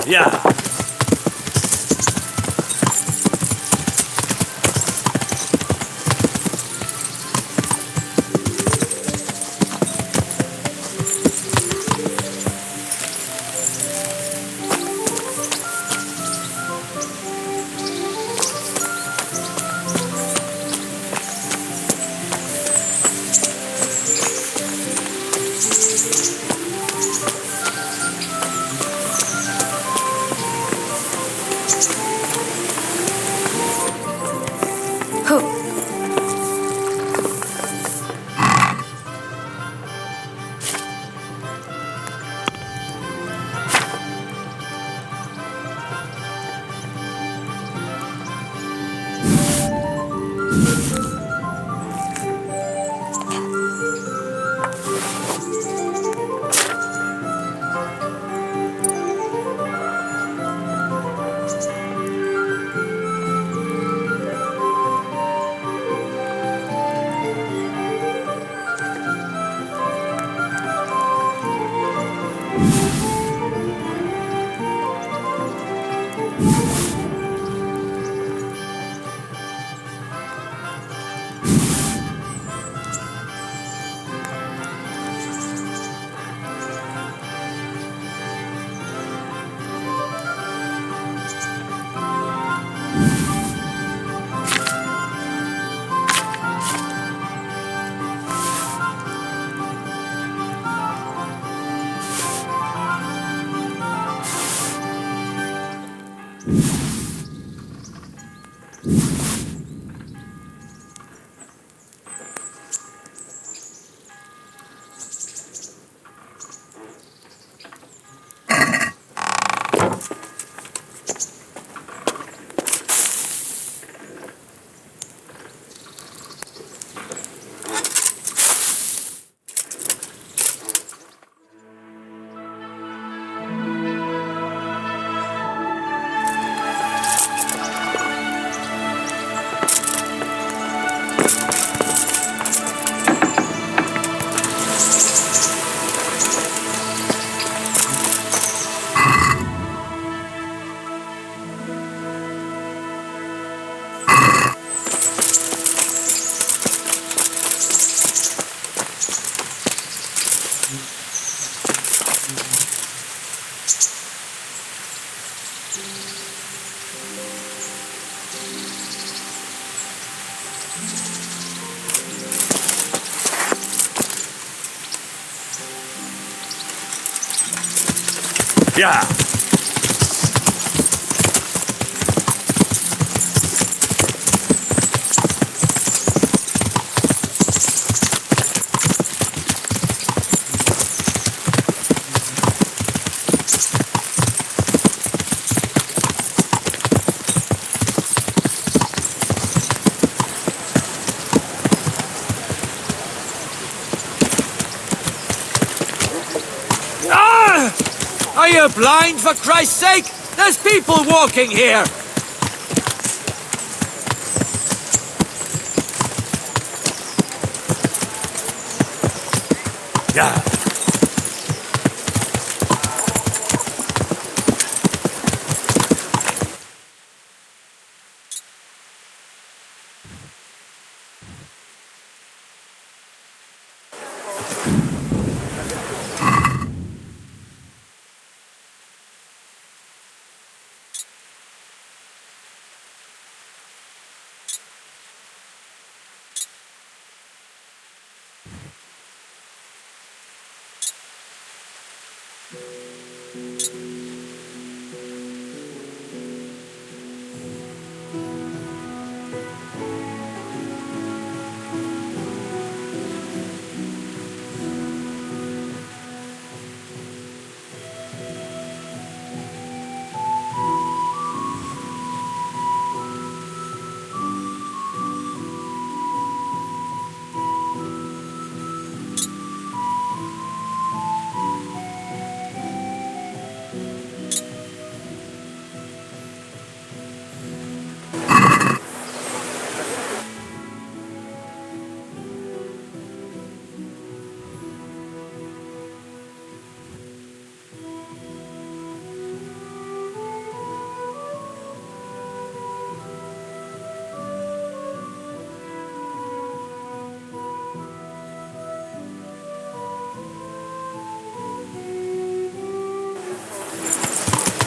Yeah. Yeah. Ah! Are you blind, for Christ's sake? There's people walking here! Yeah.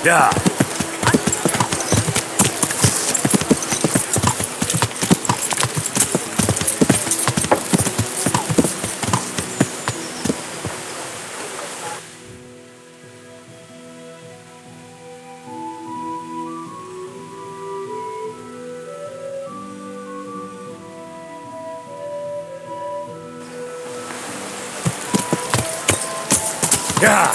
Yeah. Yeah.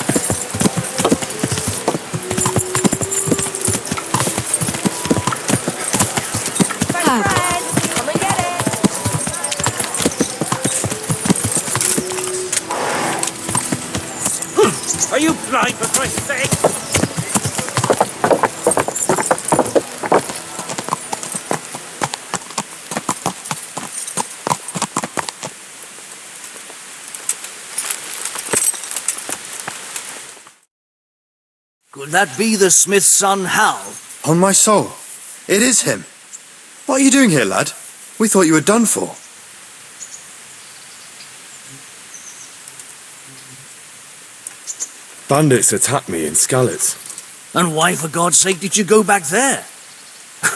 Come and get it. Are you blind, for Christ's sake? Could that be the smith's son, Hal? On my soul, it is him. What are you doing here, lad? We thought you were done for. Bandits attacked me in Skalitz. And why, for God's sake, did you go back there?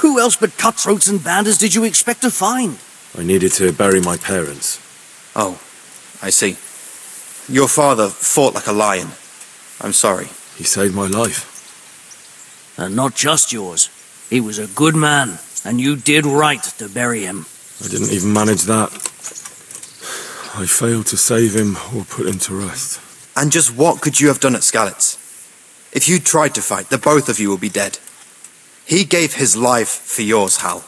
Who else but cutthroats and bandits did you expect to find? I needed to bury my parents. Oh, I see. Your father fought like a lion. I'm sorry. He saved my life. And not just yours. He was a good man, and you did right to bury him. I didn't even manage that. I failed to save him or put him to rest. And just what could you have done at Skalitz? If you'd tried to fight, the both of you will be dead. He gave his life for yours, Hal.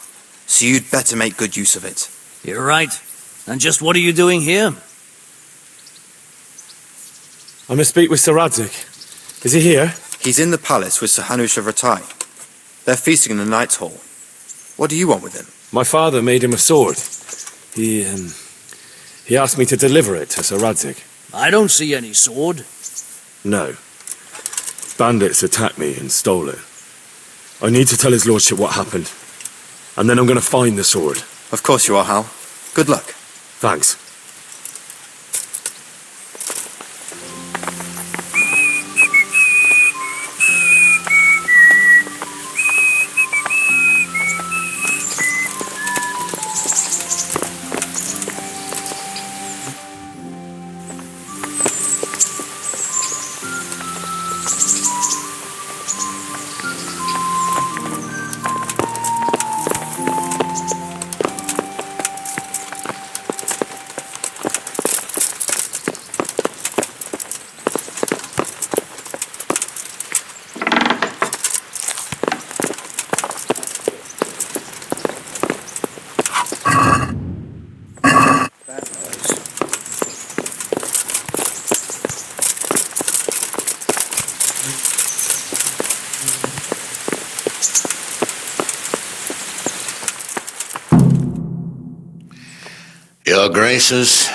So you'd better make good use of it. You're right. And just what are you doing here? I must speak with Sir Radzig. Is he here? He's in the palace with Sir Hanush of Ratai. They're feasting in the Knight's Hall. What do you want with him? My father made him a sword. He asked me to deliver it to Sir Radzig. I don't see any sword. No. Bandits attacked me and stole it. I need to tell his lordship what happened. And then I'm going to find the sword. Of course you are, Hal. Good luck. Thanks. Your Graces,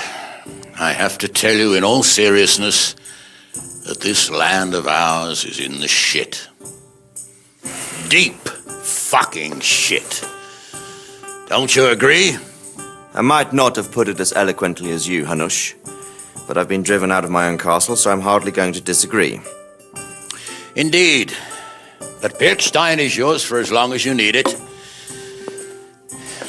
I have to tell you in all seriousness that this land of ours is in the shit. Deep fucking shit. Don't you agree? I might not have put it as eloquently as you, Hanush, but I've been driven out of my own castle, so I'm hardly going to disagree. Indeed. But Pirkstein is yours for as long as you need it.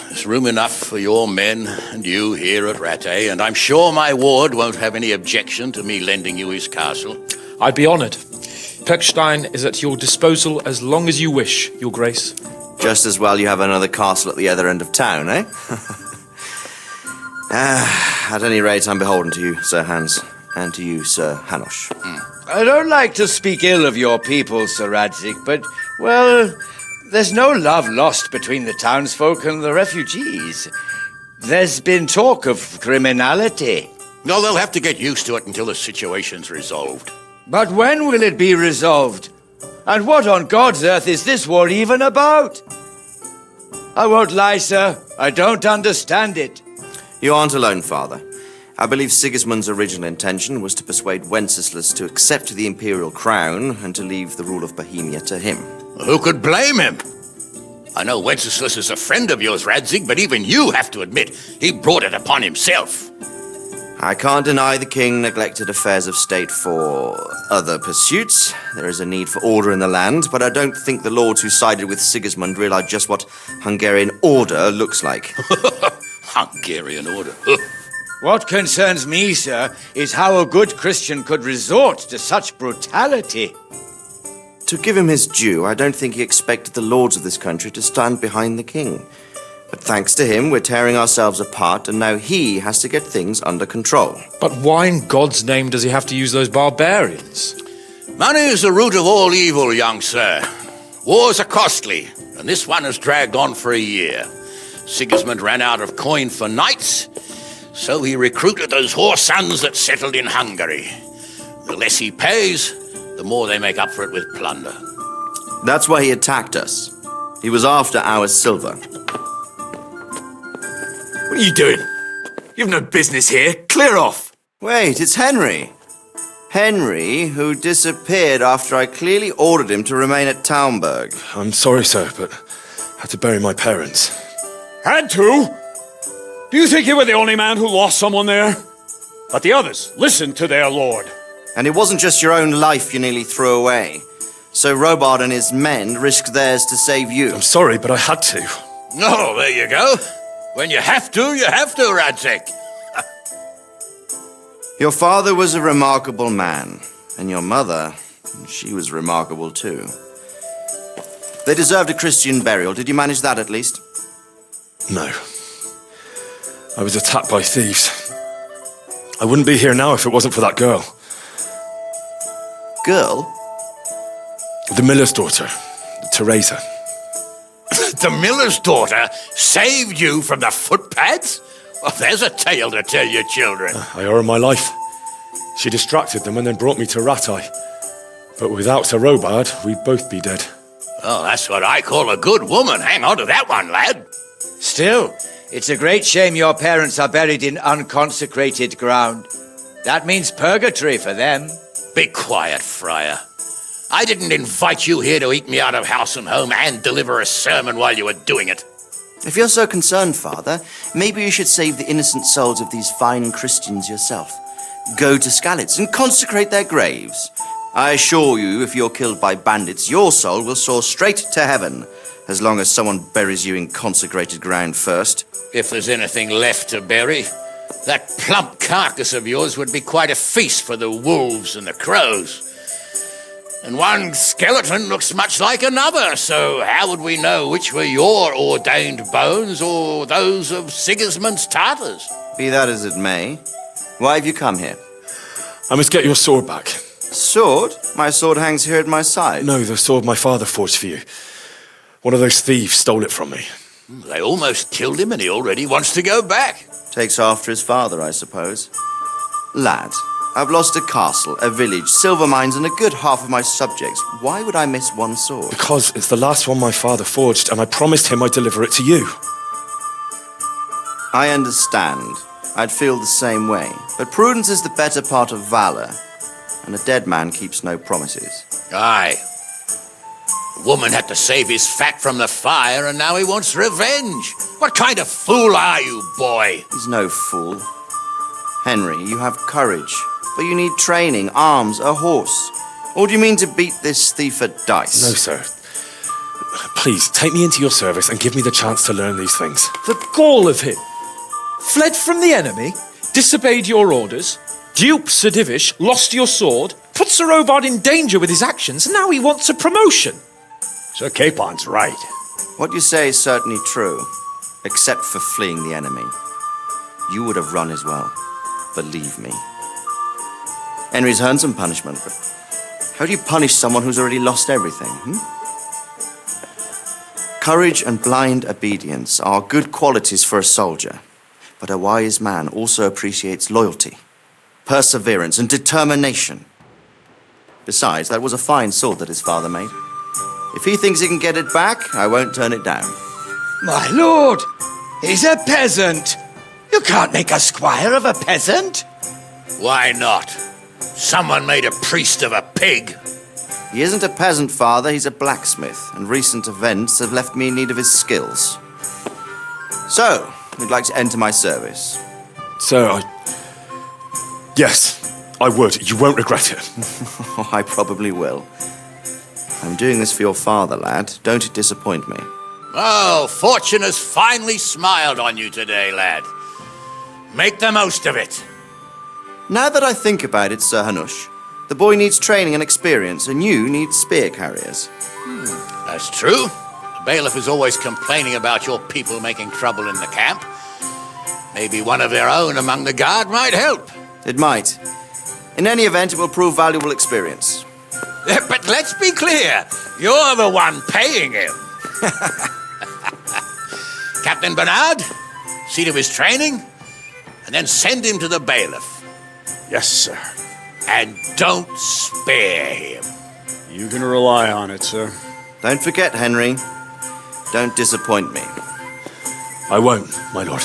There's room enough for your men and you here at Rattay, and I'm sure my ward won't have any objection to me lending you his castle. I'd be honored. Pirkstein is at your disposal as long as you wish, Your Grace. Just as well you have another castle at the other end of town, eh? At any rate, I'm beholden to you, Sir Hans, and to you, Sir Hanush. I don't like to speak ill of your people, Sir Radzig, but, well, there's no love lost between the townsfolk and the refugees. There's been talk of criminality. No, they'll have to get used to it until the situation's resolved. But when will it be resolved? And what on God's earth is this war even about? I won't lie, sir. I don't understand it. You aren't alone, Father. I believe Sigismund's original intention was to persuade Wenceslas to accept the imperial crown and to leave the rule of Bohemia to him. Who could blame him? I know Wenceslas is a friend of yours, Radzig, but even you have to admit he brought it upon himself. I can't deny the king neglected affairs of state for other pursuits. There is a need for order in the land, but I don't think the lords who sided with Sigismund realized just what Hungarian order looks like. Hungarian order. What concerns me, sir, is how a good Christian could resort to such brutality. To give him his due, I don't think he expected the lords of this country to stand behind the king. But thanks to him, we're tearing ourselves apart, and now he has to get things under control. But why in God's name does he have to use those barbarians? Money is the root of all evil, young sir. Wars are costly, and this one has dragged on for a year. Sigismund ran out of coin for knights, so he recruited those whore sons that settled in Hungary. The less he pays, the more they make up for it with plunder. That's why he attacked us. He was after our silver. What are you doing? You've no business here. Clear off. Wait, it's Henry. Henry, who disappeared after I clearly ordered him to remain at Taunberg. I'm sorry, sir, but I had to bury my parents. Had to? Do you think you were the only man who lost someone there? But the others listened to their lord. And it wasn't just your own life you nearly threw away. So Robard and his men risked theirs to save you. I'm sorry, but I had to. Oh, there you go. When you have to, Radzig. Your father was a remarkable man, and your mother, she was remarkable too. They deserved a Christian burial. Did you manage that at least? No. I was attacked by thieves. I wouldn't be here now if it wasn't for that girl. Girl? The miller's daughter, Teresa. The miller's daughter saved you from the footpads? Well, there's a tale to tell your children. I owe her my life. She distracted them and then brought me to Ratai. But without Sir Robard, we'd both be dead. Oh, that's what I call a good woman. Hang on to that one, lad. Still, it's a great shame your parents are buried in unconsecrated ground. That means purgatory for them. Be quiet, friar. I didn't invite you here to eat me out of house and home and deliver a sermon while you were doing it. If you're so concerned, Father, maybe you should save the innocent souls of these fine Christians yourself. Go to Skalitz and consecrate their graves. I assure you, if you're killed by bandits, your soul will soar straight to heaven, as long as someone buries you in consecrated ground first. If there's anything left to bury, that plump carcass of yours would be quite a feast for the wolves and the crows. And one skeleton looks much like another, so how would we know which were your ordained bones or those of Sigismund's Tartars? Be that as it may, why have you come here? I must get your sword back. Sword? My sword hangs here at my side. No, the sword my father forged for you. One of those thieves stole it from me. They almost killed him and he already wants to go back. Takes after his father, I suppose. Lad, I've lost a castle, a village, silver mines, and a good half of my subjects. Why would I miss one sword? Because it's the last one my father forged, and I promised him I'd deliver it to you. I understand. I'd feel the same way. But prudence is the better part of valor, and a dead man keeps no promises. Aye. The woman had to save his fat from the fire, and now he wants revenge. What kind of fool are you, boy? He's no fool. Henry, you have courage, but you need training, arms, a horse. Or do you mean to beat this thief at dice? No, sir. Please, take me into your service and give me the chance to learn these things. The gall of him! Fled from the enemy, disobeyed your orders, duped Sir Divish, lost your sword, put Sir Robard in danger with his actions, and now he wants a promotion. Sir Capon's right. What you say is certainly true, except for fleeing the enemy. You would have run as well, believe me. Henry's earned some punishment, but how do you punish someone who's already lost everything? Courage and blind obedience are good qualities for a soldier, but a wise man also appreciates loyalty, perseverance, and determination. Besides, that was a fine sword that his father made. If he thinks he can get it back, I won't turn it down. My lord, he's a peasant. You can't make a squire of a peasant. Why not? Someone made a priest of a pig. He isn't a peasant, father, he's a blacksmith, and recent events have left me in need of his skills. So, we'd like to enter my service. Sir, Yes, I would. You won't regret it. Oh, I probably will. I'm doing this for your father, lad. Don't it disappoint me. Oh, fortune has finally smiled on you today, lad. Make the most of it. Now that I think about it, Sir Hanush, the boy needs training and experience, and you need spear carriers. That's true. The bailiff is always complaining about your people making trouble in the camp. Maybe one of their own among the guard might help. It might. In any event, it will prove valuable experience. But let's be clear, you're the one paying him. Captain Bernard, see to his training, and then send him to the bailiff. Yes, sir. And don't spare him. You can rely on it, sir. Don't forget, Henry. Don't disappoint me. I won't, my lord.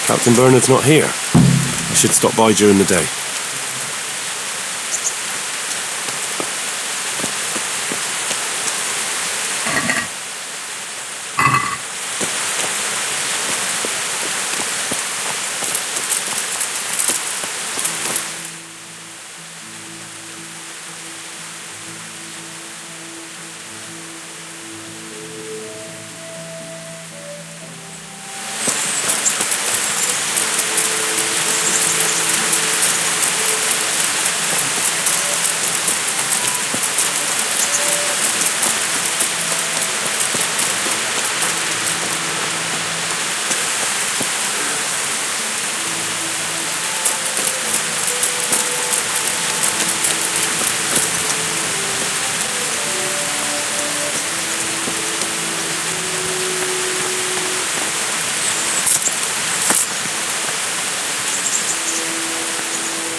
Captain Bernard's not here. I should stop by during the day.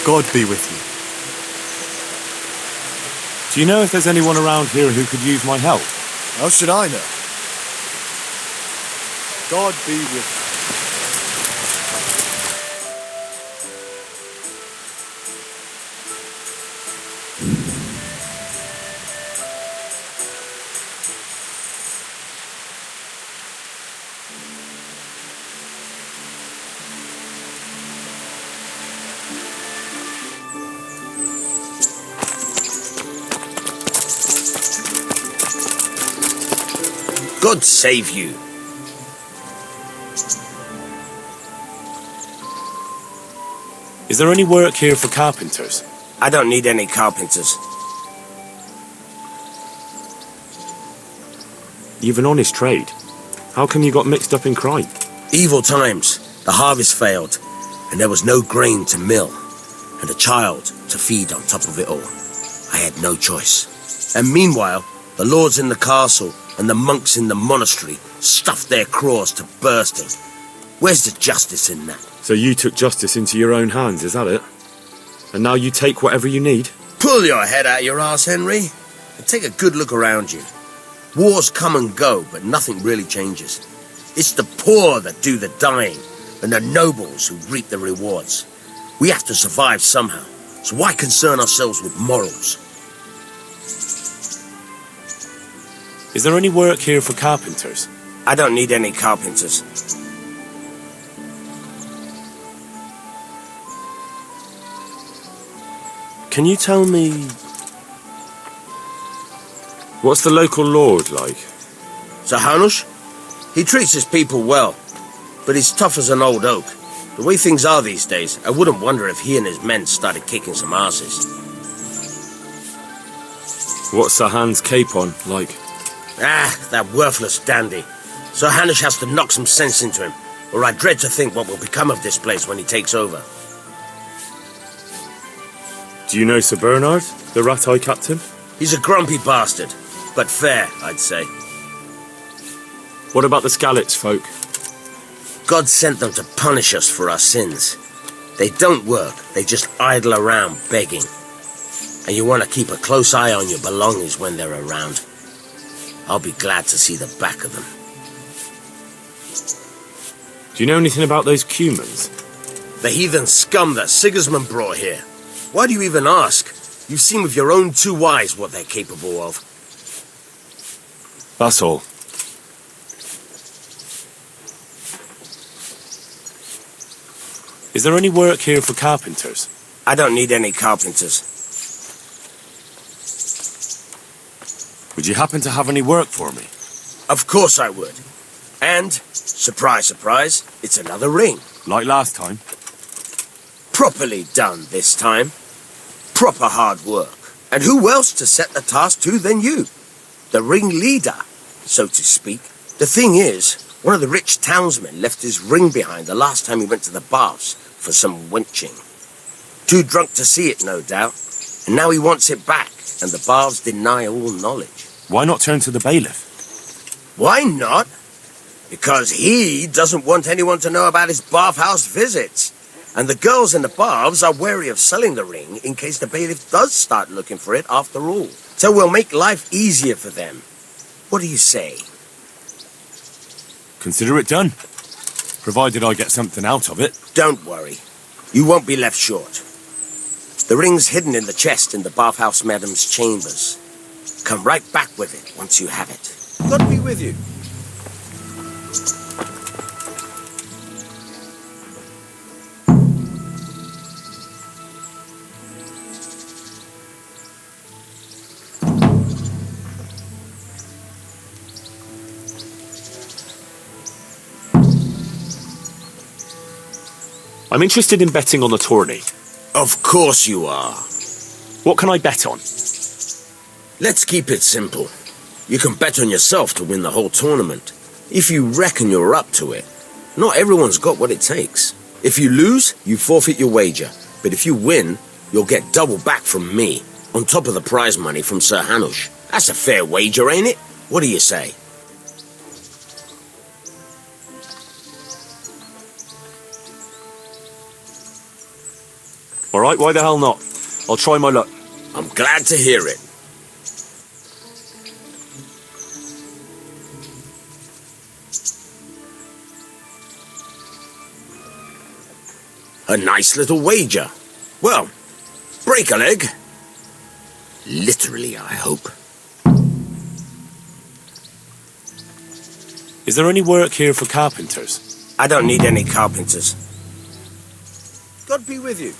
God be with you. Do you know if there's anyone around here who could use my help? How should I know? God be with you. God save you. Is there any work here for carpenters? I don't need any carpenters. You've an honest trade. How come you got mixed up in crime? Evil times. The harvest failed, and there was no grain to mill, and a child to feed on top of it all. I had no choice. And meanwhile, the lords in the castle and the monks in the monastery stuffed their craws to bursting. Where's the justice in that? So you took justice into your own hands, is that it? And now you take whatever you need? Pull your head out your arse, Henry, and take a good look around you. Wars come and go, but nothing really changes. It's the poor that do the dying, and the nobles who reap the rewards. We have to survive somehow, so why concern ourselves with morals? Is there any work here for carpenters? I don't need any carpenters. Can you tell me... What's the local lord like? Sir Hanush? He treats his people well, but he's tough as an old oak. The way things are these days, I wouldn't wonder if he and his men started kicking some asses. What's Sir Hans Capon like? Ah, that worthless dandy. Sir Hanush has to knock some sense into him. or I dread to think what will become of this place when he takes over. Do you know Sir Bernard, the rat-eye captain? He's a grumpy bastard, but fair, I'd say. What about the Skalitz folk? God sent them to punish us for our sins. They don't work, they just idle around begging. And you want to keep a close eye on your belongings when they're around. I'll be glad to see the back of them. Do you know anything about those Cumans? The heathen scum that Sigismund brought here. Why do you even ask? You've seen with your own two eyes what they're capable of. That's all. Is there any work here for carpenters? I don't need any carpenters. Would you happen to have any work for me? Of course I would. And, surprise, surprise, it's another ring. Like last time? Properly done this time. Proper hard work. And who else to set the task to than you? The ringleader, so to speak. The thing is, one of the rich townsmen left his ring behind the last time he went to the baths for some wenching. Too drunk to see it, no doubt. And now he wants it back, and the baths deny all knowledge. Why not turn to the bailiff? Why not? Because he doesn't want anyone to know about his bathhouse visits. And the girls in the baths are wary of selling the ring in case the bailiff does start looking for it after all. So we'll make life easier for them. What do you say? Consider it done. Provided I get something out of it. Don't worry. You won't be left short. The ring's hidden in the chest in the bathhouse madam's chambers. Come right back with it once you have it. God be with you. I'm interested in betting on the tourney. Of course you are. What can I bet on? Let's keep it simple. You can bet on yourself to win the whole tournament. If you reckon you're up to it. Not everyone's got what it takes. If you lose, you forfeit your wager. But if you win, you'll get double back from me, on top of the prize money from Sir Hanush. That's a fair wager, ain't it? What do you say? All right, why the hell not? I'll try my luck. I'm glad to hear it. A nice little wager. Well, break a leg. Literally, I hope. Is there any work here for carpenters? I don't need any carpenters. God be with you.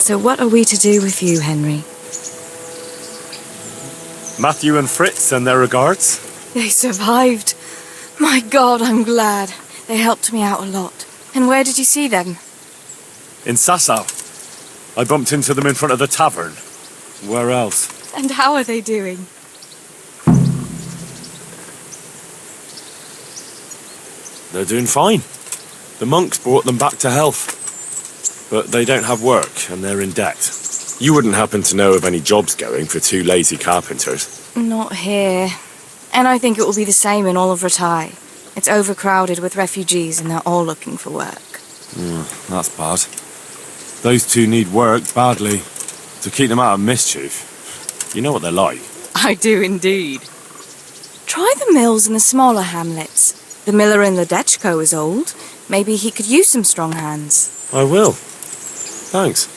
So what are we to do with you, Henry? Matthew and Fritz send their regards. They survived. My God, I'm glad. They helped me out a lot. And where did you see them? In Sasau. I bumped into them in front of the tavern. Where else? And how are they doing? They're doing fine. The monks brought them back to health. But they don't have work, and they're in debt. You wouldn't happen to know of any jobs going for two lazy carpenters? Not here. And I think it will be the same in all of Ratai. It's overcrowded with refugees, and they're all looking for work. That's bad. Those two need work badly. To keep them out of mischief. You know what they're like. I do indeed. Try the mills in the smaller hamlets. The miller in Ledechko is old. Maybe he could use some strong hands. I will. Thanks.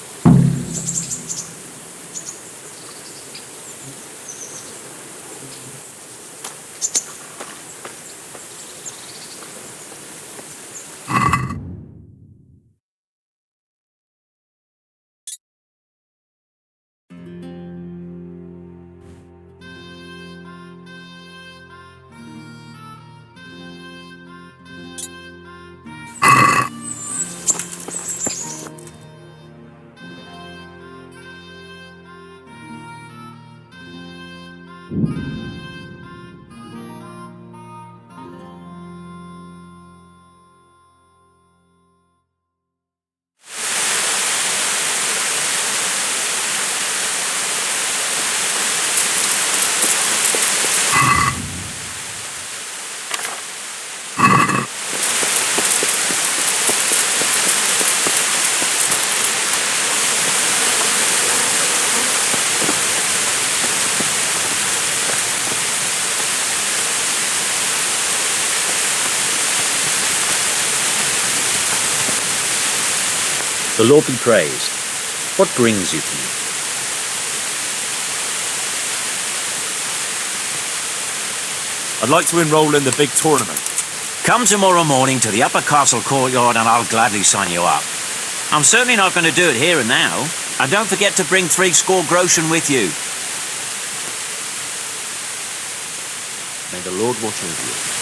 The Lord be praised. What brings you to me? I'd like to enroll in the big tournament. Come tomorrow morning to the upper castle courtyard and I'll gladly sign you up. I'm certainly not going to do it here and now. And don't forget to bring 60 groschen with you. May the Lord watch over you.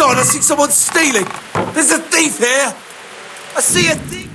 God, I see someone stealing! There's a thief here! I see a thief!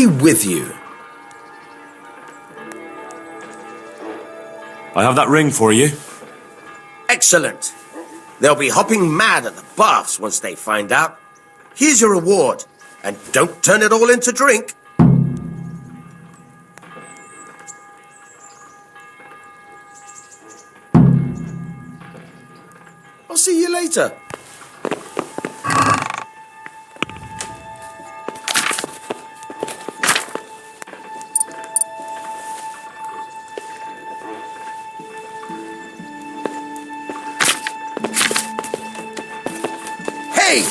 be with you. I have that ring for you. Excellent. They'll be hopping mad at the baths once they find out. Here's your reward, and don't turn it all into drink. I'll see you later. Hey!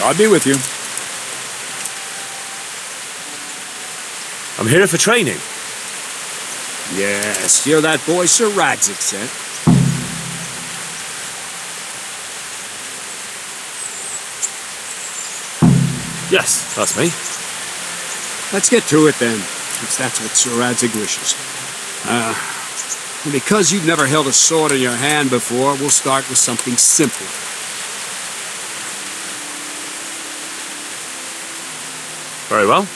I'll be with you. I'm here for training. Yes, you're that boy Sir Radzik sent. Yes, that's me. Let's get to it then, since that's what Sir Radzik wishes. And because you've never held a sword in your hand before, we'll start with something simple. Very well.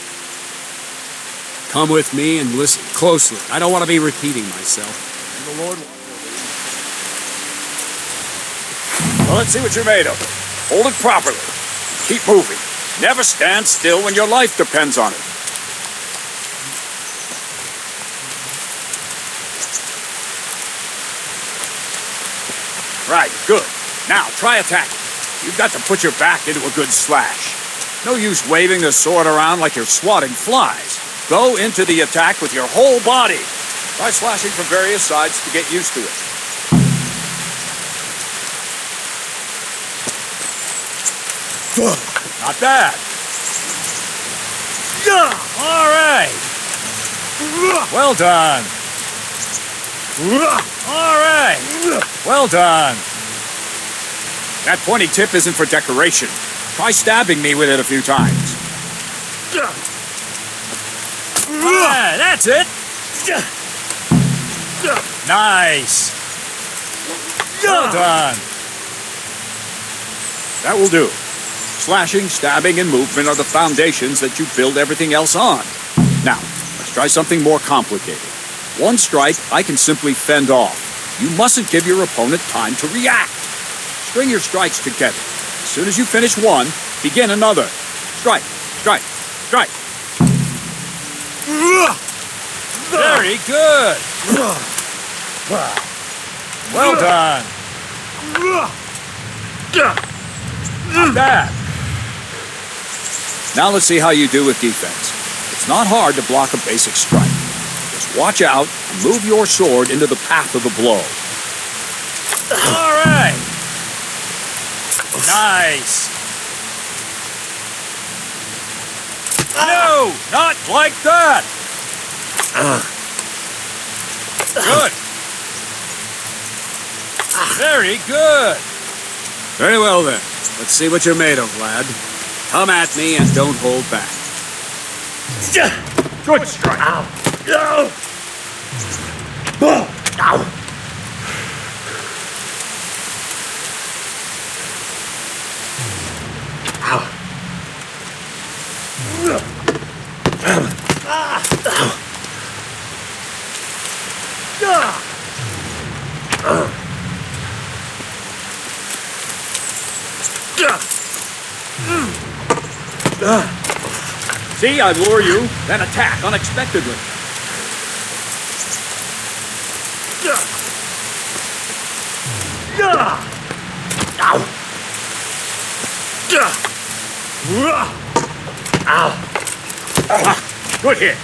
Come with me and listen closely. I don't want to be repeating myself. The Lord. Well, let's see what you're made of. Hold it properly. Keep moving. Never stand still when your life depends on it. Right, good. Now, try attacking. You've got to put your back into a good slash. No use waving the sword around like you're swatting flies. Go into the attack with your whole body. Try slashing from various sides to get used to it. Not bad. All right. Well done. All right. Well done. That pointy tip isn't for decoration. Try stabbing me with it a few times. Yeah, that's it. Nice. Well done. That will do. Slashing, stabbing, and movement are the foundations that you build everything else on. Now, let's try something more complicated. One strike, I can simply fend off. You mustn't give your opponent time to react. String your strikes together. As soon as you finish one, begin another. Strike, strike, strike. Very good. Well done. Not bad. Now let's see how you do with defense. It's not hard to block a basic strike. Just watch out and move your sword into the path of the blow. All right. Nice. No, not like that. Good. Very good. Very well, then. Let's see what you're made of, lad. Come at me and don't hold back. Good strike. Ow. Ow. See, I lure you, then attack unexpectedly. Good hit.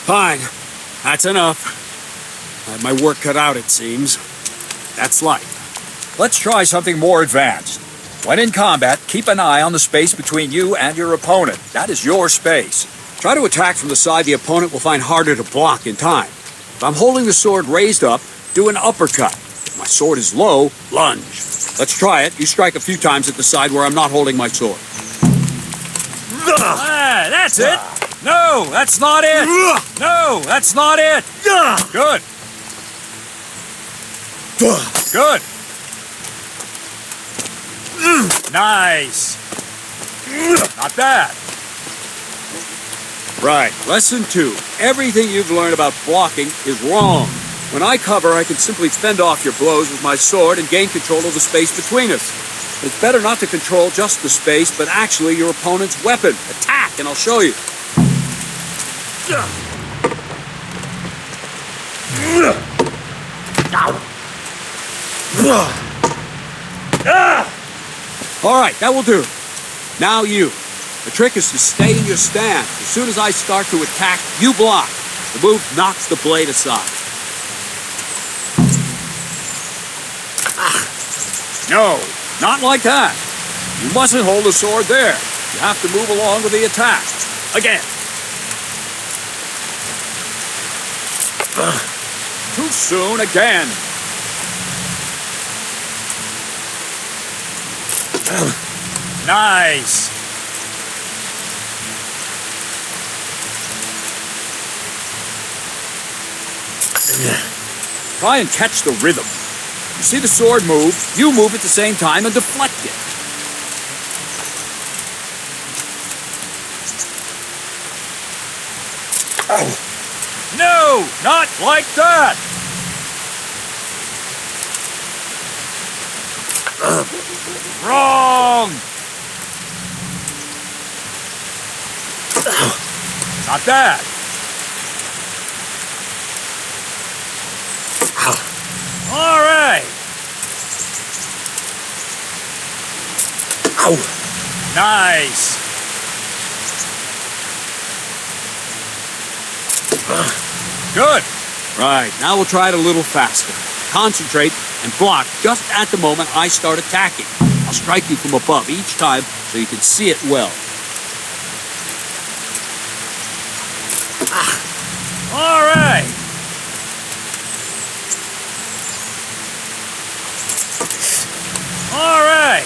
Fine. That's enough. I had my work cut out, it seems. That's life. Let's try something more advanced. When in combat, keep an eye on the space between you and your opponent. That is your space. Try to attack from the side the opponent will find harder to block in time. If I'm holding the sword raised up, do an uppercut. If my sword is low, lunge. Let's try it. You strike a few times at the side where I'm not holding my sword. Ah, that's it. No, that's not it. No, that's not it. Good. Good. Nice. Not bad. Right. Lesson 2. Everything you've learned about blocking is wrong. When I cover, I can simply fend off your blows with my sword and gain control of the space between us. It's better not to control just the space, but actually your opponent's weapon. Attack, and I'll show you. All right, that will do. Now you. The trick is to stay in your stand. As soon as I start to attack, you block. The move knocks the blade aside. No, not like that. You mustn't hold the sword there. You have to move along with the attack. Again. Too soon again. Nice. Try and catch the rhythm. You see the sword move, you move at the same time and deflect it. No, not like that. Wrong. Not bad. All right. Nice. Good. Right, now we'll try it a little faster. Concentrate and block just at the moment I start attacking. I'll strike you from above each time so you can see it well. All right. All right.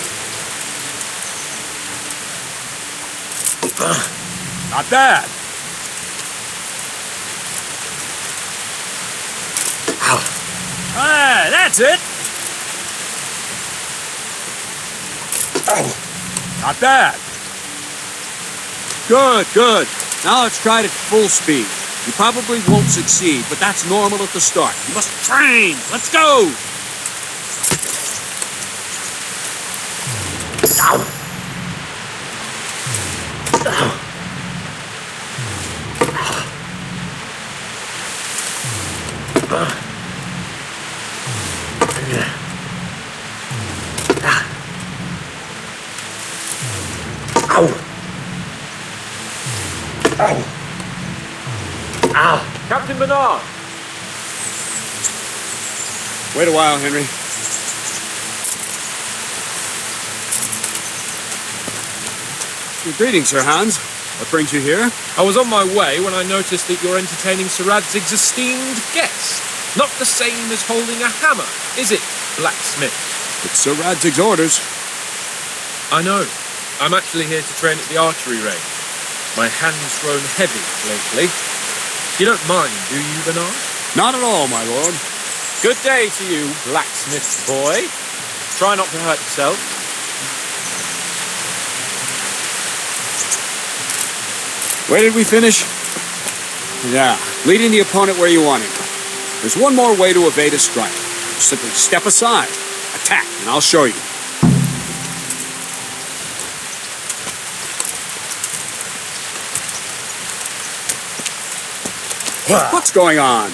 Not bad. That's it. Not bad. Good, good. Now let's try it at full speed. You probably won't succeed, but that's normal at the start. You must train. Let's go! Captain Bernard! Wait a while, Henry. Greetings, Sir Hans. What brings you here? I was on my way when I noticed that you're entertaining Sir Radzig's esteemed guest. Not the same as holding a hammer, is it, blacksmith? It's Sir Radzig's orders. I know. I'm actually here to train at the archery range. My hand's grown heavy lately. You don't mind, do you, Bernard? Not at all, my lord. Good day to you, blacksmith boy. Try not to hurt yourself. Where did we finish? Yeah, leading the opponent where you want him. There's one more way to evade a strike. Simply step aside, attack, and I'll show you. What's going on?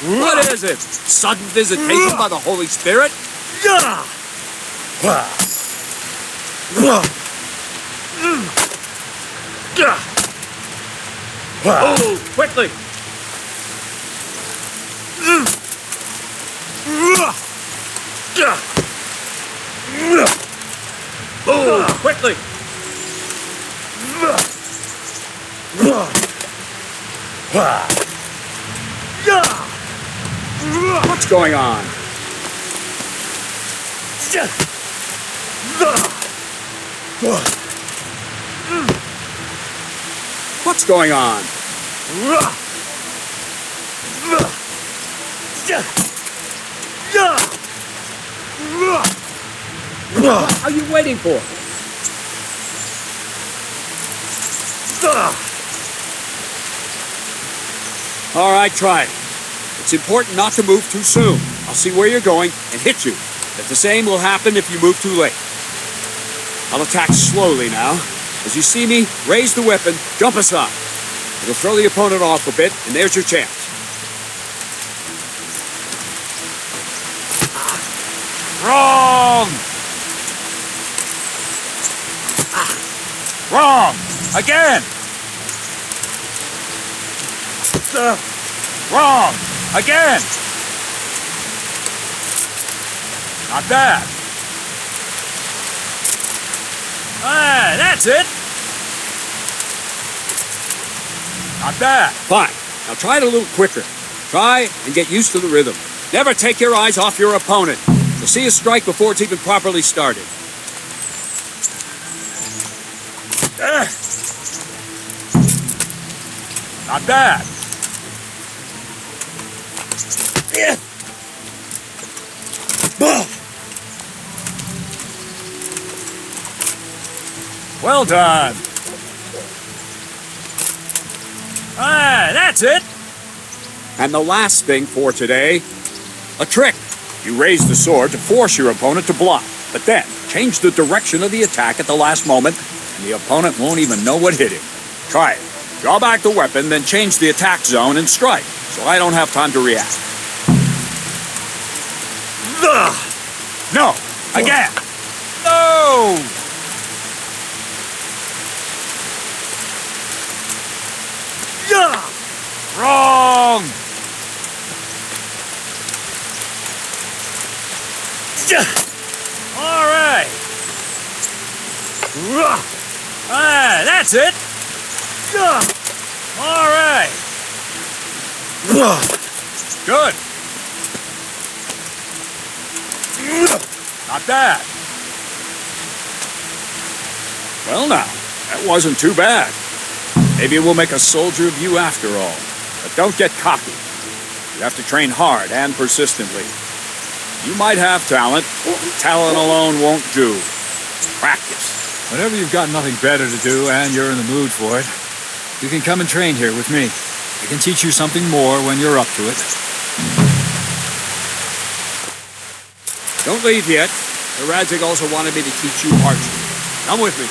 What is it? Sudden visitation by the Holy Spirit? Oh, quickly! Oh, quickly! What's going on? What's going on? What are you waiting for? All right, try it. It's important not to move too soon. I'll see where you're going and hit you. But the same will happen if you move too late. I'll attack slowly now. As you see me, raise the weapon, jump aside. It'll throw the opponent off a bit, and there's your chance. Wrong! Wrong! Again! Wrong! Again! Not bad. That's it. Not bad. Fine. Now try it a little quicker. Try and get used to the rhythm. Never take your eyes off your opponent. You'll see a strike before it's even properly started. Not bad. Well done. That's it. And the last thing for today, a trick. You raise the sword to force your opponent to block, but then change the direction of the attack at the last moment, and the opponent won't even know what hit him. Try it. Draw back the weapon, then change the attack zone and strike, so I don't have time to react. No! Again! No! Wrong! All right. That's it. All right. Good. Not bad. Well now, That wasn't too bad. Maybe we'll make a soldier of you after all. But don't get cocky. You have to train hard and persistently. You might have talent, but talent alone won't do. Practice. Whenever you've got nothing better to do and you're in the mood for it, you can come and train here with me. I can teach you something more when you're up to it. Don't leave yet. The Radzig also wanted me to teach you archery. Come with me.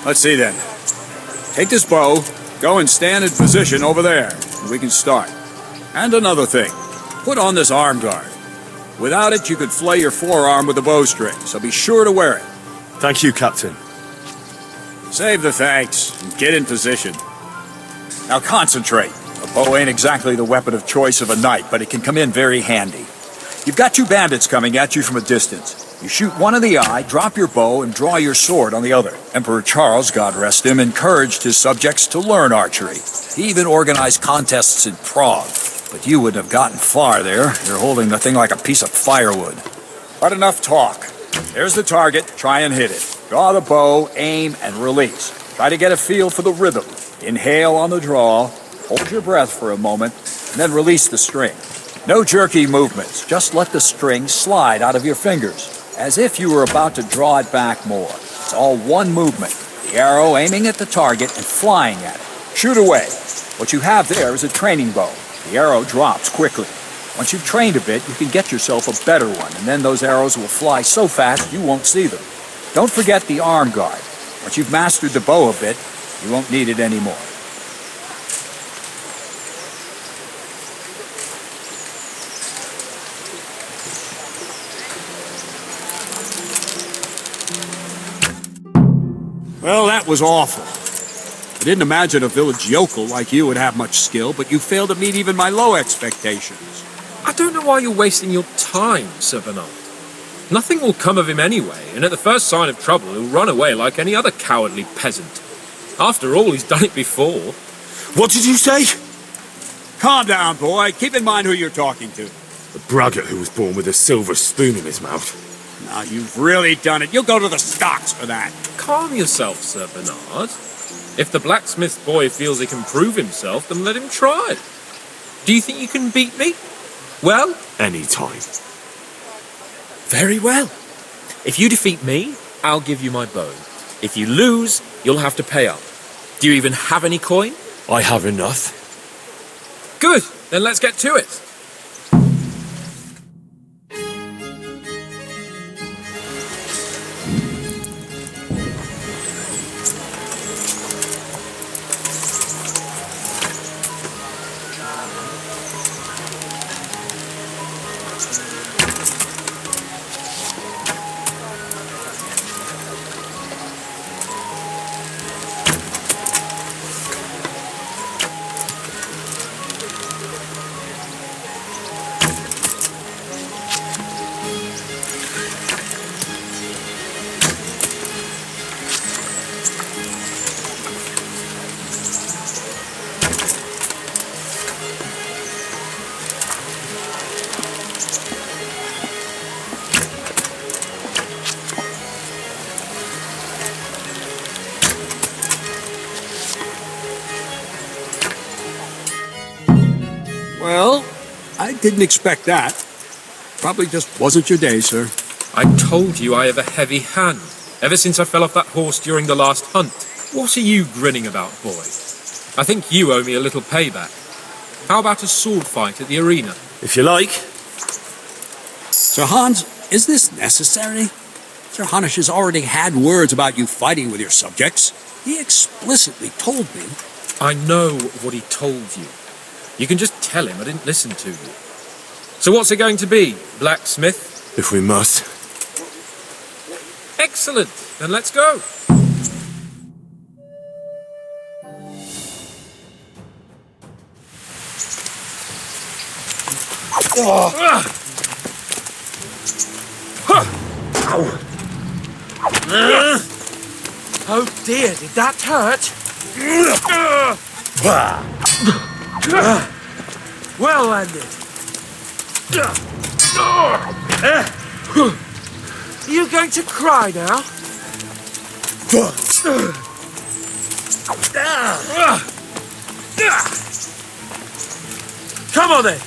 Let's see then. Take this bow, go and stand in position over there, and we can start. And another thing, put on this arm guard. Without it, you could flay your forearm with a bowstring, so be sure to wear it. Thank you, Captain. Save the thanks, and get in position. Now concentrate. A bow ain't exactly the weapon of choice of a knight, but it can come in very handy. You've got two bandits coming at you from a distance. You shoot one in the eye, drop your bow, and draw your sword on the other. Emperor Charles, God rest him, encouraged his subjects to learn archery. He even organized contests in Prague. But you wouldn't have gotten far there. You're holding the thing like a piece of firewood. But enough talk. There's the target. Try and hit it. Draw the bow, aim, and release. Try to get a feel for the rhythm. Inhale on the draw, hold your breath for a moment, and then release the string. No jerky movements. Just let the string slide out of your fingers, as if you were about to draw it back more. It's all one movement. The arrow aiming at the target and flying at it. Shoot away. What you have there is a training bow. The arrow drops quickly. Once you've trained a bit, you can get yourself a better one, and then those arrows will fly so fast you won't see them. Don't forget the arm guard. Once you've mastered the bow a bit, you won't need it anymore. Well, that was awful. I didn't imagine a village yokel like you would have much skill, but you failed to meet even my low expectations. I don't know why you're wasting your time, Sir Bernard. Nothing will come of him anyway, and at the first sign of trouble he'll run away like any other cowardly peasant. After all, he's done it before. What did you say? Calm down, boy. Keep in mind who you're talking to. The braggart who was born with a silver spoon in his mouth. Now, you've really done it. You'll go to the stocks for that. Calm yourself, Sir Bernard. If the blacksmith boy feels he can prove himself, then let him try. Do you think you can beat me? Well? Any time. Very well. If you defeat me, I'll give you my bow. If you lose, you'll have to pay up. Do you even have any coin? I have enough. Good, then let's get to it. Well, I didn't expect that. Probably just wasn't your day, sir. I told you I have a heavy hand. Ever since I fell off that horse during the last hunt. What are you grinning about, boy? I think you owe me a little payback. How about a sword fight at the arena? If you like. Sir Hans, is this necessary? Sir Hanush has already had words about you fighting with your subjects. He explicitly told me. I know what he told you. You can just tell him I didn't listen to you. So what's it going to be, blacksmith? If we must. Excellent. Then let's go. Oh dear, did that hurt? Well landed. Are you going to cry now? Come on then.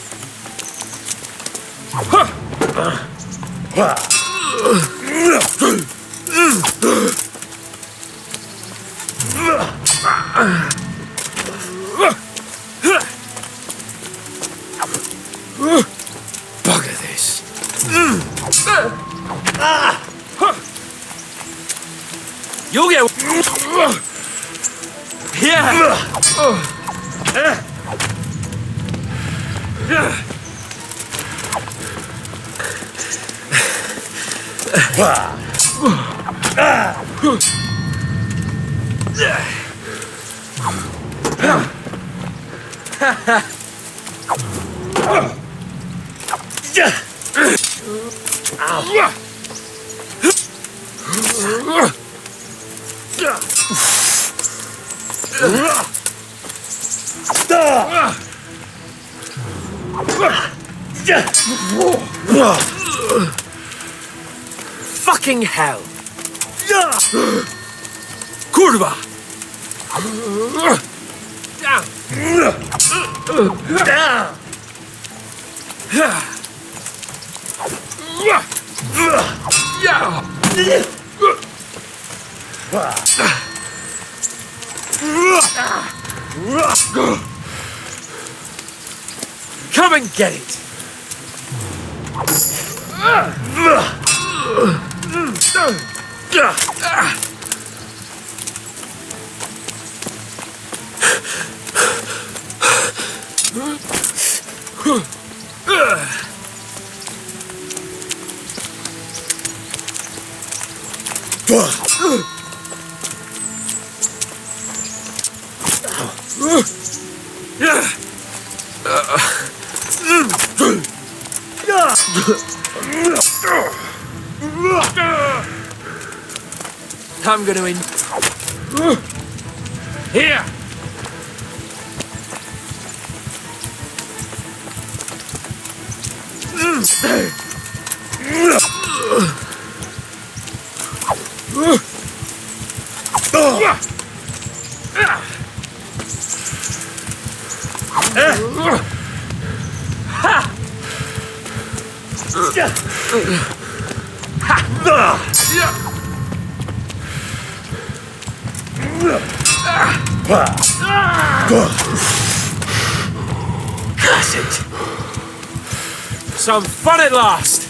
Bugger this. You'll get... Yeah. Fucking hell! Kurwa! Come and get it! I'm gonna in. Here! Curse it! Some fun at last!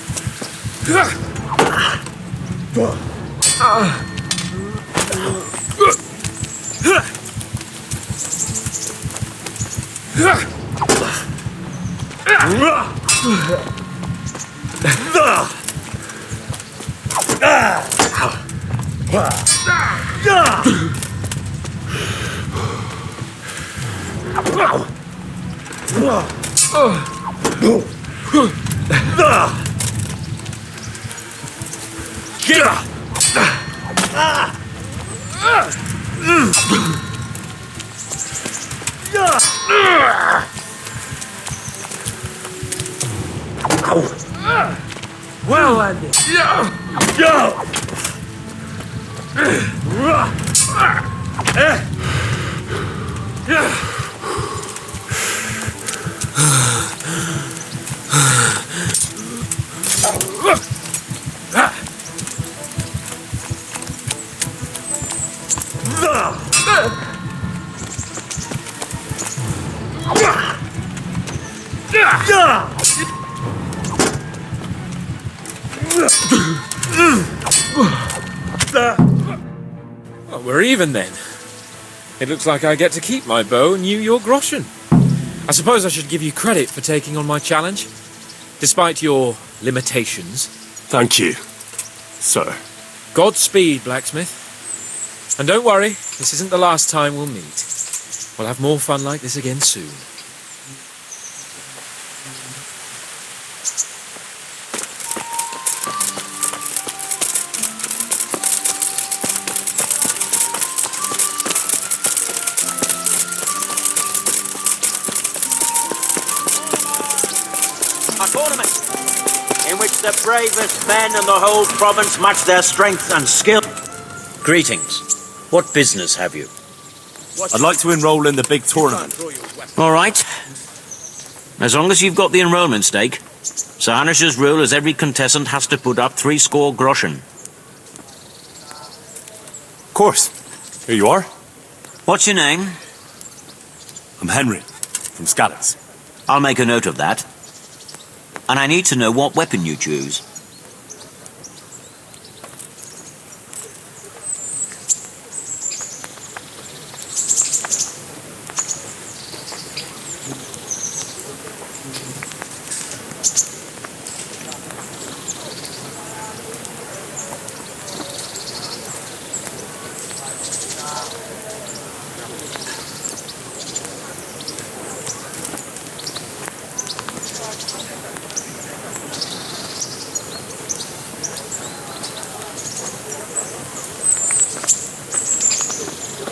Well landed. Well, we're even then. It looks like I get to keep my bow and you your groschen. I suppose I should give you credit for taking on my challenge, despite your limitations. Thank you, sir. Godspeed, blacksmith. And don't worry, this isn't the last time we'll meet. We'll have more fun like this again soon. A tournament in which the bravest men in the whole province match their strength and skill. Greetings. What business have you? I'd like to enroll in the big tournament. All right. As long as you've got the enrollment stake, Sir Hanish's rule is every contestant has to put up 3 groschen. Of course. Here you are. What's your name? I'm Henry, from Scallops. I'll make a note of that. And I need to know what weapon you choose.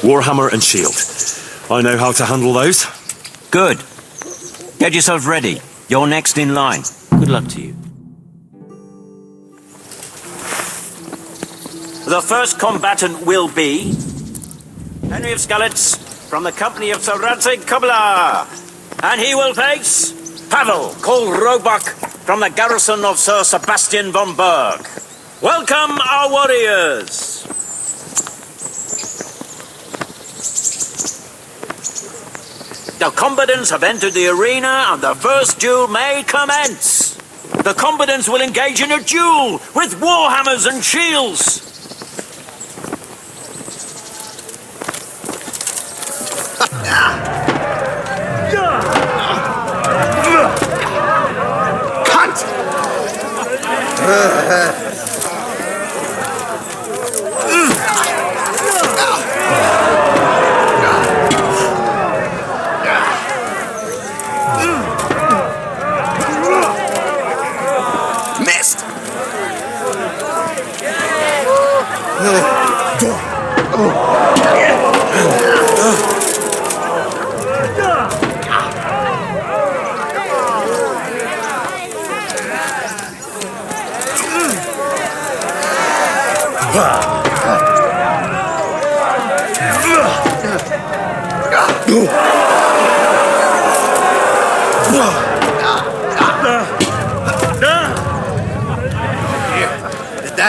Warhammer and shield. I know how to handle those. Good. Get yourself ready. You're next in line. Good luck to you. The first combatant will be Henry of Skalitz from the company of Sir Radzig Kobyla. And he will face Pavel, called Roebuck, from the garrison of Sir Sebastian von Berg. Welcome, our warriors! The combatants have entered the arena and the first duel may commence. The combatants will engage in a duel with warhammers and shields.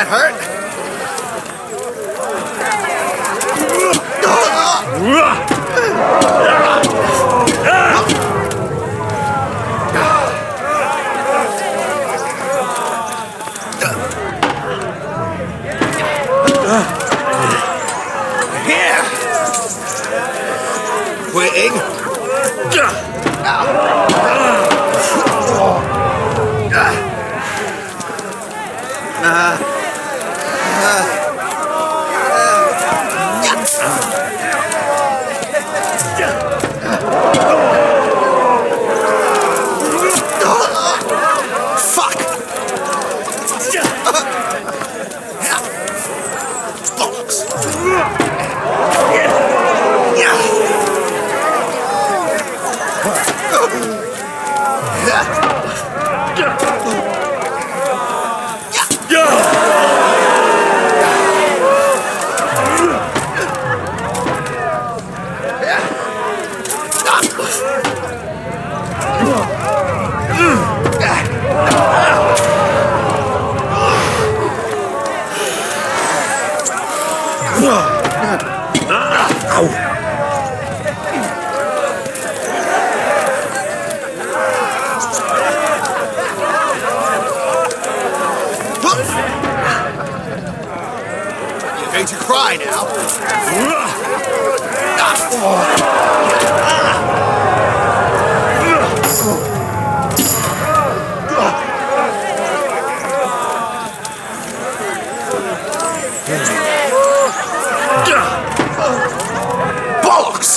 that hurt? Here! Quitting? Fuck! You're going to cry now? Bollocks!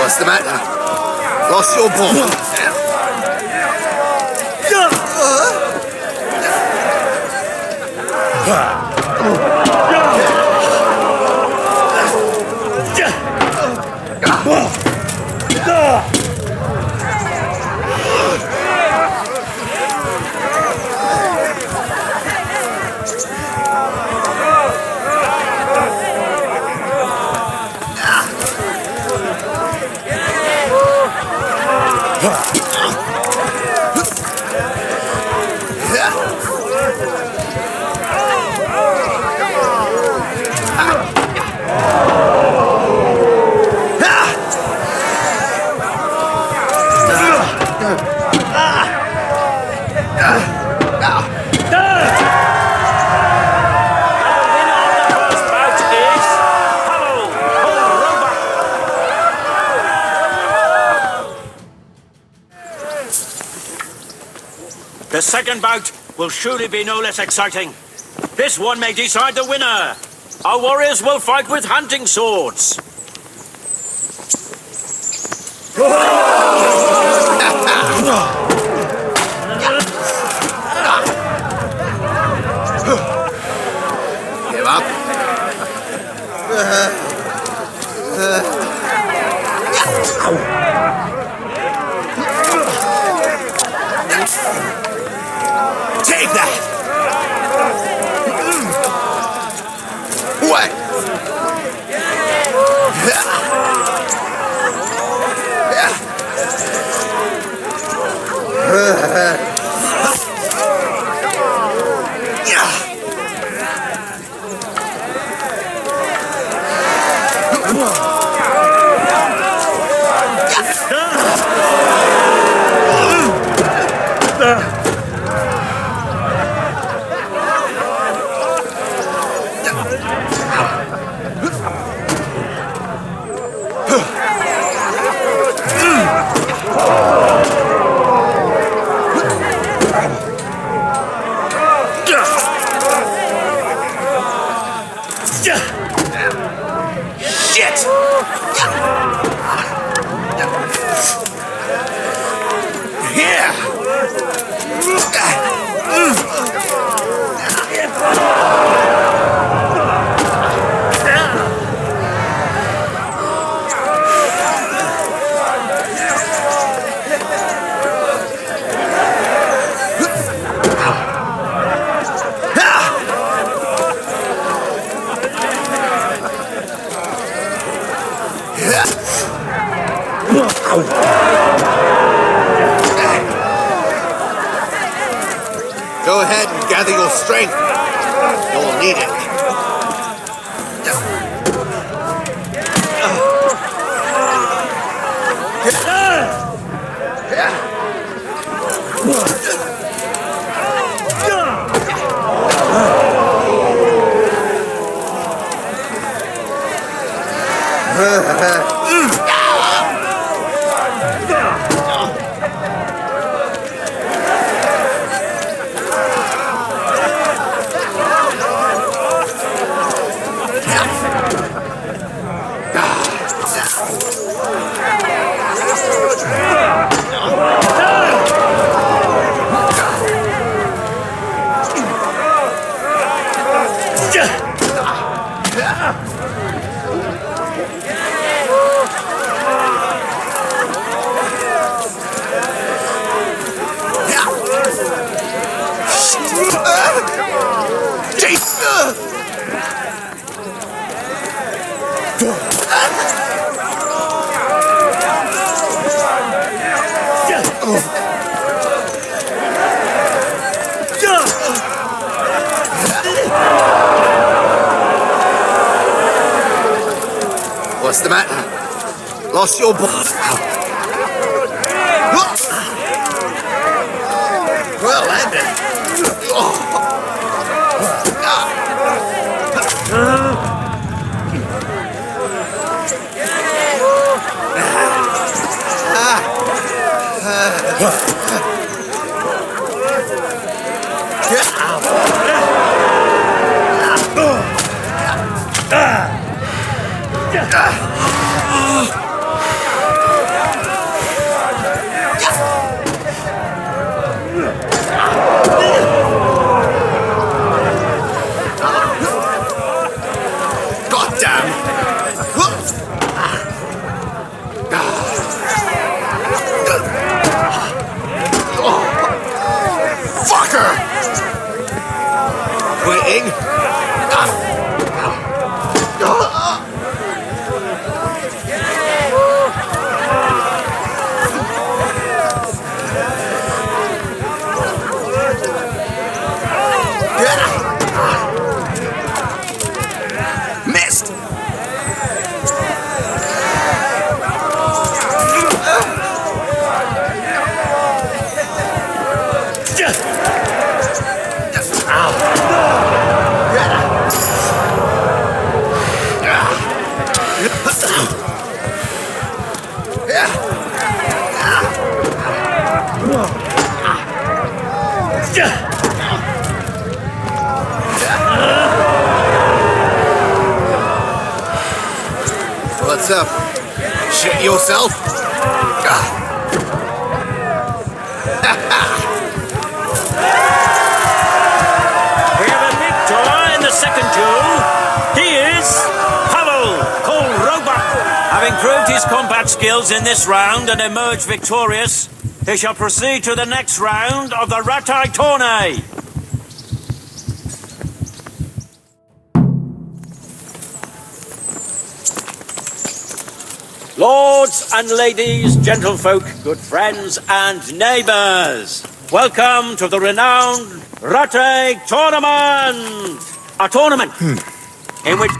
What's the matter? Lost your ball? The second bout will surely be no less exciting. This one may decide the winner. Our warriors will fight with hunting swords. Give up. Take that! What? Shit! Here! Go ahead and gather your strength. You'll need it. What's the matter? Lost your balls. Well, landed. Missed! What's up? Shit yourself? We have a victor in the second duel. He is Pavel, called Roebuck. Having proved his combat skills in this round and emerged victorious, he shall proceed to the next round of the Ratai Tourney. Lords and ladies, gentlefolk, good friends and neighbours, welcome to the renowned Ratai Tournament! A tournament in which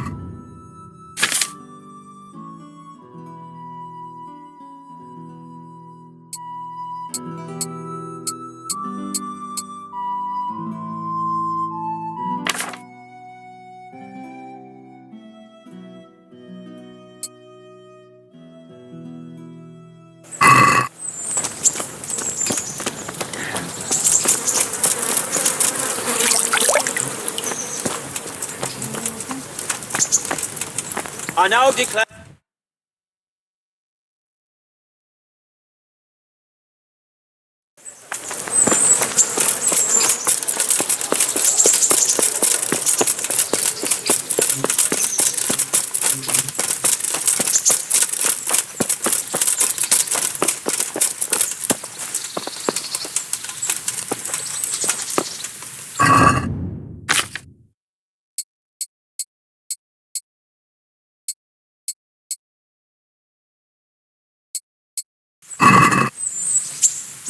I now declare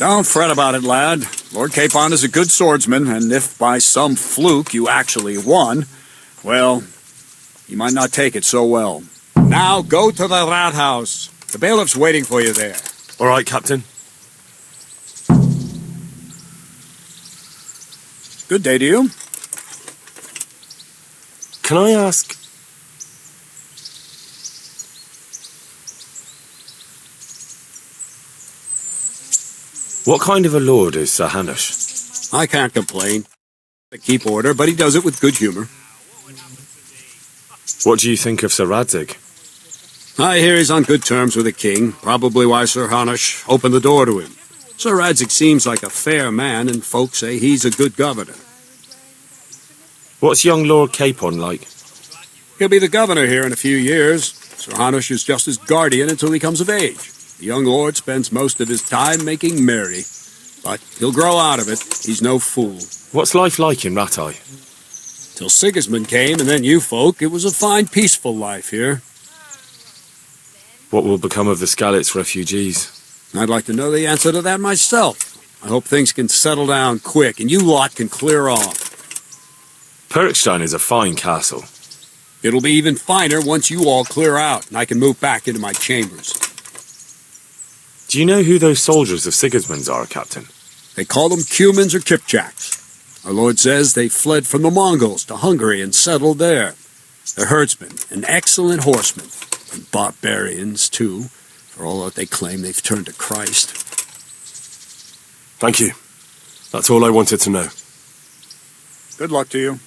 Don't fret about it, lad. Lord Capon is a good swordsman, and if by some fluke you actually won, well, you might not take it so well. Now go to the rat house. The bailiff's waiting for you there. All right, Captain. Good day to you. Can I ask... what kind of a lord is Sir Hanush? I can't complain. I keep order, but he does it with good humor. What do you think of Sir Radzig? I hear he's on good terms with the king, probably why Sir Hanush opened the door to him. Sir Radzig seems like a fair man, and folks say he's a good governor. What's young Lord Capon like? He'll be the governor here in a few years. Sir Hanush is just his guardian until he comes of age. The young lord spends most of his time making merry. But he'll grow out of it. He's no fool. What's life like in Rattay? Till Sigismund came, and then you folk, it was a fine, peaceful life here. What will become of the Skalitz refugees? I'd like to know the answer to that myself. I hope things can settle down quick, and you lot can clear off. Perkstein is a fine castle. It'll be even finer once you all clear out, and I can move back into my chambers. Do you know who those soldiers of Sigismund's are, Captain? They call them Cumans or Kipchaks. Our lord says they fled from the Mongols to Hungary and settled there. They're herdsmen and excellent horsemen. And barbarians, too, for all that they claim they've turned to Christ. Thank you. That's all I wanted to know. Good luck to you.